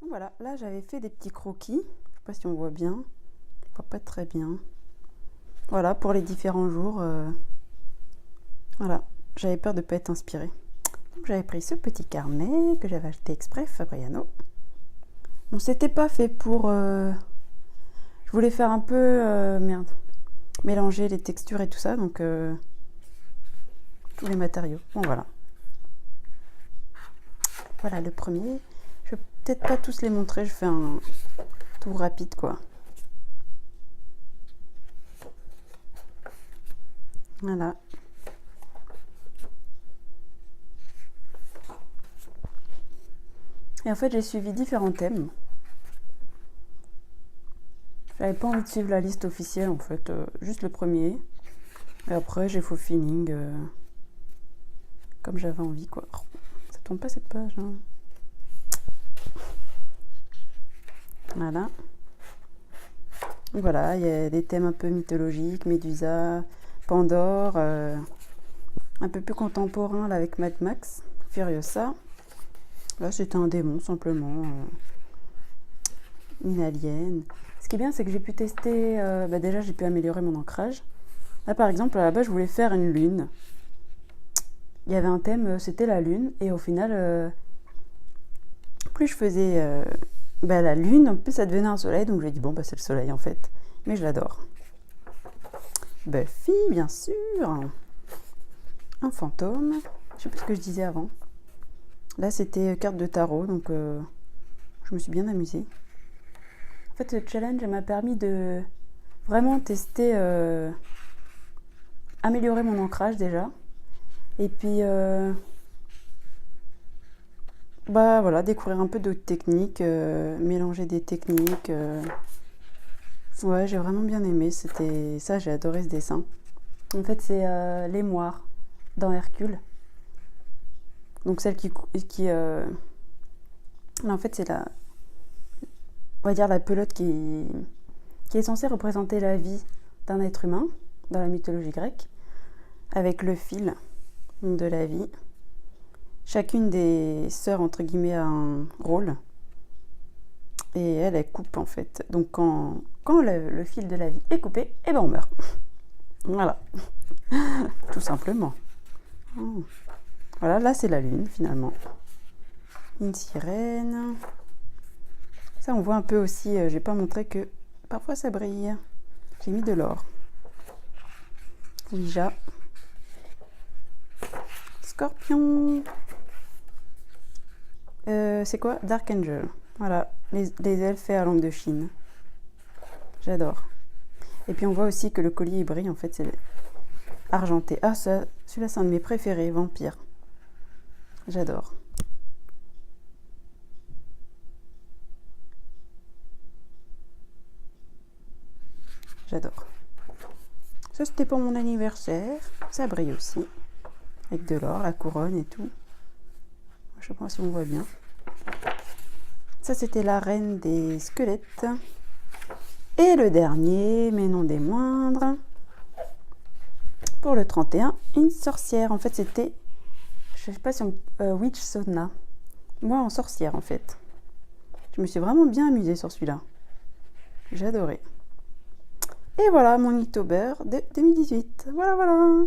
Donc voilà, là j'avais fait des petits croquis. Je sais pas si on voit bien. On voit pas très bien. Voilà, pour les différents jours. Voilà, j'avais peur de ne pas être inspirée. Donc j'avais pris ce petit carnet que j'avais acheté exprès, Fabriano. Bon, c'était pas fait pour... Je voulais faire un peu... mélanger les textures et tout ça, donc... tous les matériaux. Bon, voilà. Voilà le premier. Je vais peut-être pas tous les montrer, je fais un tour rapide, quoi. Voilà. Et en fait, j'ai suivi différents thèmes. J'avais pas envie de suivre la liste officielle, en fait. Juste le premier. Et après, j'ai fait au feeling. Comme j'avais envie, quoi. Oh, ça tourne pas cette page, hein. Voilà. Donc voilà, il y a des thèmes un peu mythologiques, Médusa, Pandore, un peu plus contemporain là avec Mad Max, Furiosa. Là, c'était un démon simplement, une alien. Ce qui est bien, c'est que j'ai pu tester. Déjà, j'ai pu améliorer mon ancrage. Là, par exemple, à la base, je voulais faire une lune. Il y avait un thème, c'était la lune, et au final, plus je faisais la lune, plus ça devenait un soleil, donc j'ai dit bon, c'est le soleil en fait. Mais je l'adore. Buffy, bien sûr. Un fantôme. Je sais plus ce que je disais avant. Là, c'était carte de tarot, donc je me suis bien amusée. En fait, ce challenge m'a permis de vraiment tester, améliorer mon ancrage déjà. Et puis, voilà, découvrir un peu d'autres techniques, mélanger des techniques. Ouais, j'ai vraiment bien aimé. C'était ça, j'ai adoré ce dessin. En fait, c'est les moires dans Hercule. Donc celle là, en fait, c'est on va dire la pelote qui est censée représenter la vie d'un être humain dans la mythologie grecque, avec le fil de la vie. Chacune des sœurs, entre guillemets, a un rôle. Et elle coupe, en fait. Donc quand le fil de la vie est coupé, et on meurt. Voilà. Tout simplement. Voilà, là c'est la lune, finalement. Une sirène. Ça, on voit un peu aussi, j'ai pas montré que parfois ça brille. J'ai mis de l'or. Ouija. Scorpion. C'est quoi? Dark Angel. Voilà, les elfes faits à lampe de Chine. J'adore. Et puis on voit aussi que le collier brille, en fait, c'est argenté. Ah, celui-là, c'est un de mes préférés, Vampire. J'adore. J'adore. Ça, c'était pour mon anniversaire. Ça brille aussi. Avec de l'or, la couronne et tout. Je sais pas si on voit bien. Ça, c'était la reine des squelettes. Et le dernier, mais non des moindres, pour le 31, une sorcière. En fait, c'était, je sais pas si Witch Sauna. Moi, en sorcière, en fait. Je me suis vraiment bien amusée sur celui-là. J'ai adoré. Et voilà mon Inktober de 2018. Voilà.